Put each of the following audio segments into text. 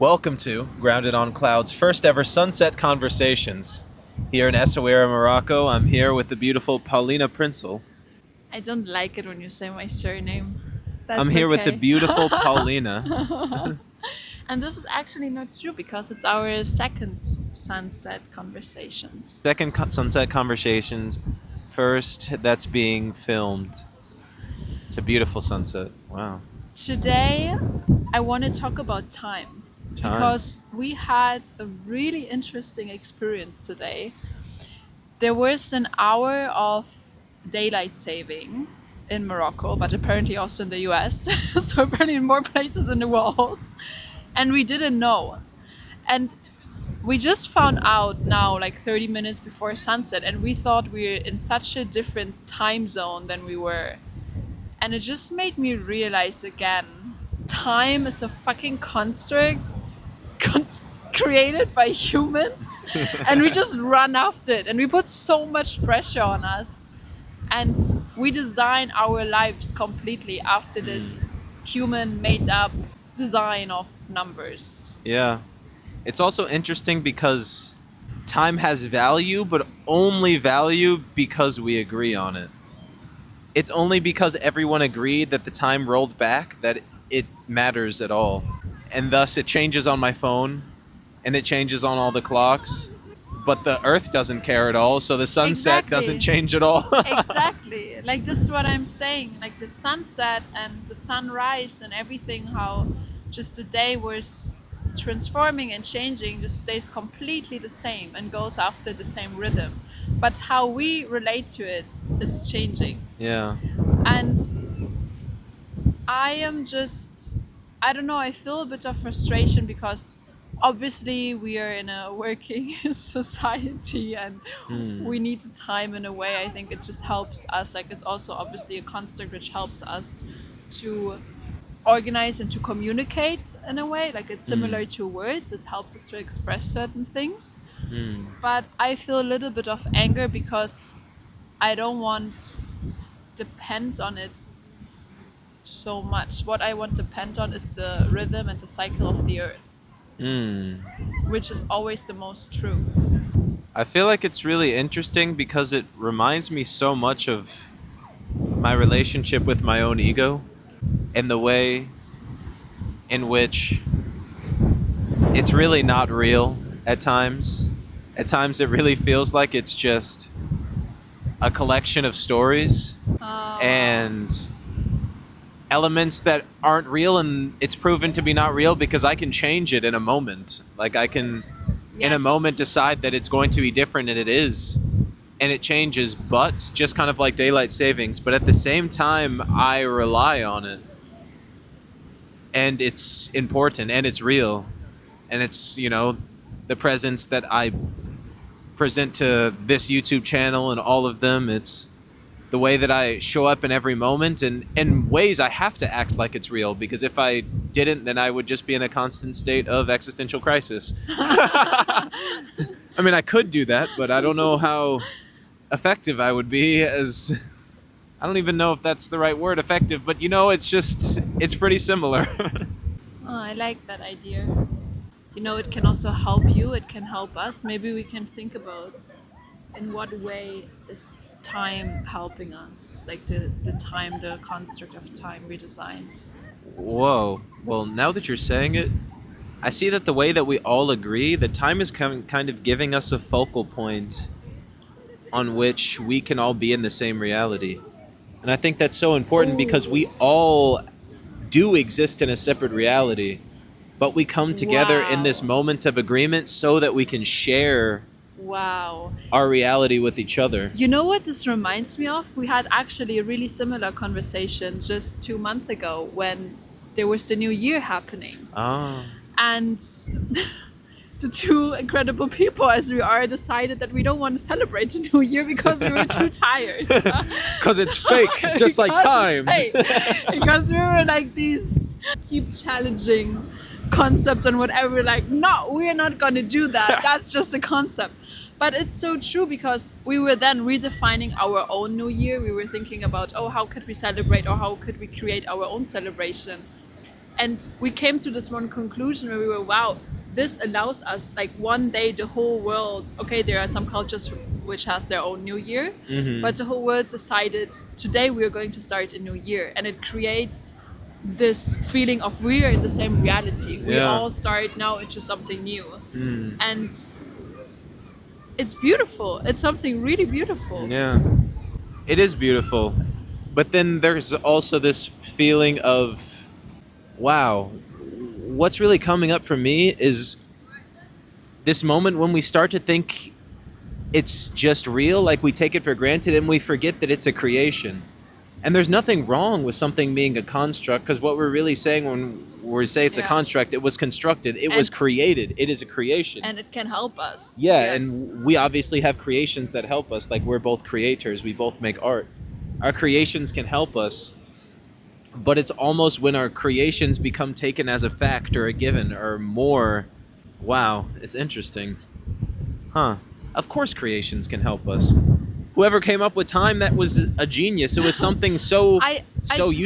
Welcome to Grounded on Cloud's first ever Sunset Conversations. Here in Essaouira, Morocco, I'm here with the beautiful Paulina Prinsel. I don't like it when you say my surname. I'm That's here with the okay. beautiful Paulina. And this is actually not true because it's our second sunset conversations. Second Sunset Conversations, first that's being filmed. It's a beautiful sunset. Wow. Today, I want to talk about time Time. because we had a really interesting experience today. There was an hour of daylight saving in Morocco, but apparently also in the US. So, apparently, in more places in the world. And we didn't know. And we just found out now, like 30 minutes before sunset, and we thought we were in such a different time zone than we were. And it just made me realize again time is a fucking construct con- created by humans, and we just run after it, and we put so much pressure on us, and we design our lives completely after this human made up design of numbers. Yeah. It's also interesting because time has value, but only value because we agree on it. It's only because everyone agreed that the time rolled back that it matters at all. And thus it changes on my phone and it changes on all the clocks, but the earth doesn't care at all, so the sunset doesn't Exactly. change at all. Exactly. Like this is what I'm saying. Like the sunset and the sunrise and everything, how just the day was transforming and changing just stays completely the same and goes after the same rhythm. But how we relate to it is changing. Yeah. And I am just, I don't know, I feel a bit of frustration because obviously we are in a working society and we need time in a way. I think it just helps us. Like, it's also obviously a construct which helps us to organize and to communicate in a way. Like, it's similar to words, it helps us to express certain things. But I feel a little bit of anger because I don't want depend on it so much. What I want to depend on is the rhythm and the cycle of the earth, which is always the most true. I feel like it's really interesting because it reminds me so much of my relationship with my own ego and the way in which it's really not real at times. At times, it really feels like it's just a collection of stories and elements that aren't real, and it's proven to be not real because I can change it in a moment. Like, I can, in a moment, Yes. decide that it's going to be different, and it is. And it changes, but just kind of like daylight savings. But at the same time, I rely on it. And it's important, and it's real. And it's, the presence that I present to this YouTube channel and all of them. It's the way that I show up in every moment, and in ways I have to act like it's real, because if I didn't, then I would just be in a constant state of existential crisis. I mean, I could do that, but I don't know how effective I would be, as I don't even know if that's the right word, effective, but it's pretty similar. Oh, I like that idea. You know, it can also help you, it can help us. Maybe we can think about in what way is time helping us, like the time, the construct of time we designed. Whoa. Well, now that you're saying it, I see that the way that we all agree that time is kind of giving us a focal point on which we can all be in the same reality. And I think that's so important because we Oh, all do exist in a separate reality, but we come together in this wow. moment of agreement so that we can share Wow. our reality with each other. You know what this reminds me of? We had actually a really similar conversation just 2 months ago when there was the new year happening. Ah. And the two incredible people, as we are, decided that we don't want to celebrate the new year because we were too tired. Because it's fake, just like Because time. it's fake. Because we were like these keep challenging concepts and whatever. We're like, no, we're not going to do that. That's just a concept. But it's so true because we were then redefining our own new year. We were thinking about, oh, how could we celebrate or how could we create our own celebration? And we came to this one conclusion where we were, wow, this allows us, like, one day the whole world, okay, there are some cultures which have their own new year, but the whole world decided today we are going to start a new year, and it creates this feeling of we are in the same reality. We Yeah. all start now into something new, and it's beautiful. It's something really beautiful. Yeah. It is beautiful. But then there's also this feeling of, wow, what's really coming up for me is this moment when we start to think it's just real, like we take it for granted and we forget that it's a creation. And there's nothing wrong with something being a construct, because what we're really saying when we say it's a Yeah. construct, it was constructed, it was And- created, it is a creation. And it can help us. Yeah, Yes. and we obviously have creations that help us. Like, we're both creators, we both make art. Our creations can help us, but it's almost when our creations become taken as a fact or a given or more. Wow, it's interesting. Huh. Of course, creations can help us. Whoever came up with time, that was a genius. It was something so I-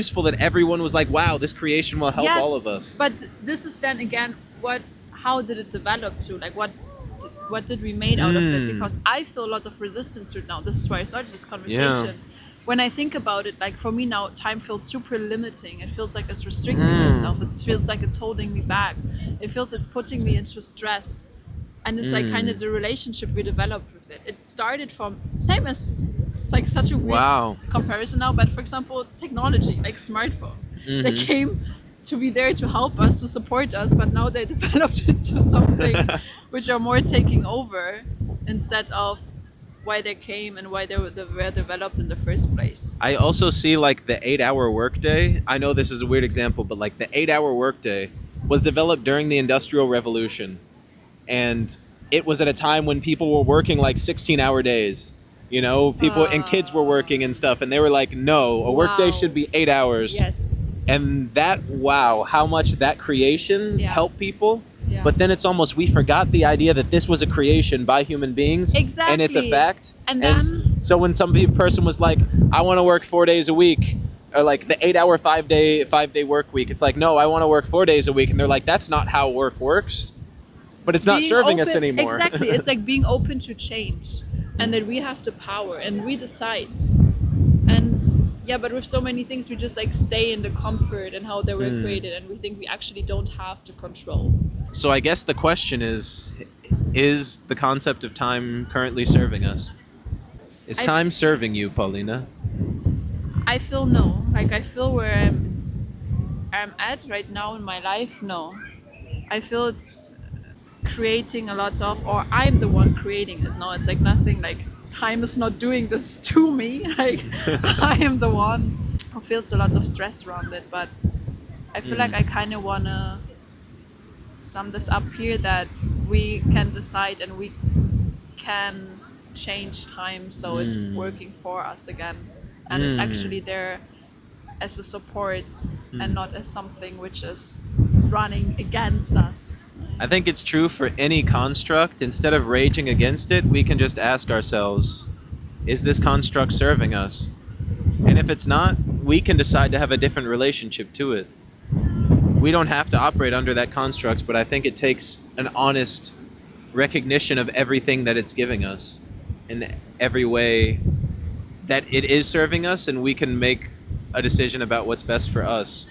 useful that everyone was like, wow, this creation will help all of us. But this is then again, how did it develop to? Like, what did we made out of it? Because I feel a lot of resistance right now. This is where I started this conversation. When I think about it, like, for me now, time feels super limiting. It feels like it's restricting myself. It feels like it's holding me back. It feels it's putting me into stress. And it's like kind of the relationship we developed with it. It started from same as, it's like such a weird Wow. comparison now, but for example, technology, like smartphones, they came to be there to help us, to support us, but now they developed into something which are more taking over instead of why they came and why they were developed in the first place. I also see, like, the 8-hour workday. I know this is a weird example, but like the 8-hour workday was developed during the Industrial Revolution. And it was at a time when people were working like 16-hour days. You know, people and kids were working and stuff. And they were like, no, a workday Wow. should be 8 hours. Yes. And that, wow, how much that creation Yeah. helped people. Yeah. But then it's almost, we forgot the idea that this was a creation by human beings. And it's a Exactly. fact. And then- so when some person was like, I want to work 4 days a week, or like the 8-hour, 5-day work week, it's like, no, I want to work 4 days a week. And they're like, that's not how work works. But it's not Being serving us open- anymore. Exactly. It's like being open to change, and that we have the power and we decide. And yeah, but with so many things, we just like stay in the comfort and how they were created, and we think we actually don't have the control. So I guess the question is the concept of time currently serving us? Is I- time serving you, Paulina? I feel no. Like, I feel where I'm at right now in my life. No, I feel it's creating a lot of, or I'm the one creating it. No, it's like nothing. Like, time is not doing this to me. Like, I am the one who feels a lot of stress around it. But I feel like I kind of wanna sum this up here, that we can decide and we can change time so it's working for us again, and it's actually there as a support and not as something which is running against us. I think it's true for any construct. Instead of raging against it, we can just ask ourselves, is this construct serving us? And if it's not, we can decide to have a different relationship to it. We don't have to operate under that construct, but I think it takes an honest recognition of everything that it's giving us in every way that it is serving us, and we can make a decision about what's best for us.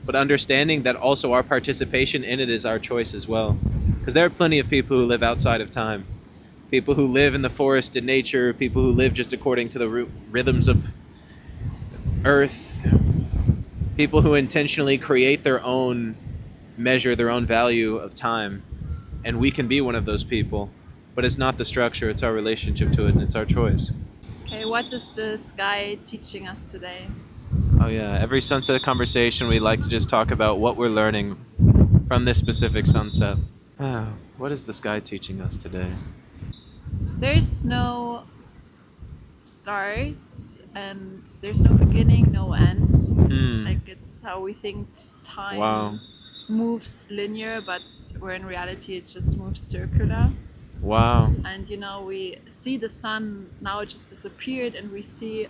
But understanding that also our participation in it is our choice as well. Because there are plenty of people who live outside of time. People who live in the forest and nature, people who live just according to the rhythms of Earth, people who intentionally create their own measure, their own value of time. And we can be one of those people. But it's not the structure, it's our relationship to it, and it's our choice. Okay, what is the sky teaching us today? Oh yeah, every sunset conversation we like to just talk about what we're learning from this specific sunset. What is the sky teaching us today? There's no start and there's no beginning, no end. Like, it's how we think time Wow. moves linear, but where in reality it just moves circular. Wow. And we see the sun now, it just disappeared, and we see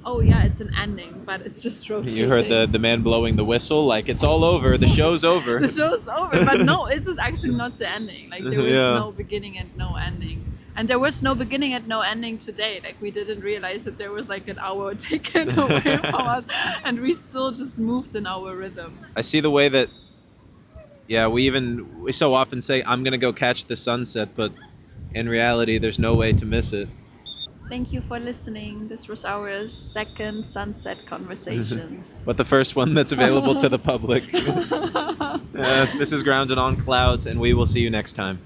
oh yeah, it's an ending, but it's just rotating. You heard the man blowing the whistle, like it's all over, the show's over. The show's over, but no, it's just actually not the ending. Like there was Yeah. no beginning and no ending. And there was no beginning and no ending today. Like we didn't realize that there was like an hour taken away from us, and we still just moved in our rhythm. I see the way that, yeah, we so often say, I'm going to go catch the sunset, but in reality, there's no way to miss it. Thank you for listening. This was our second sunset conversations. But the first one that's available to the public. This is Grounded on Clouds, and we will see you next time.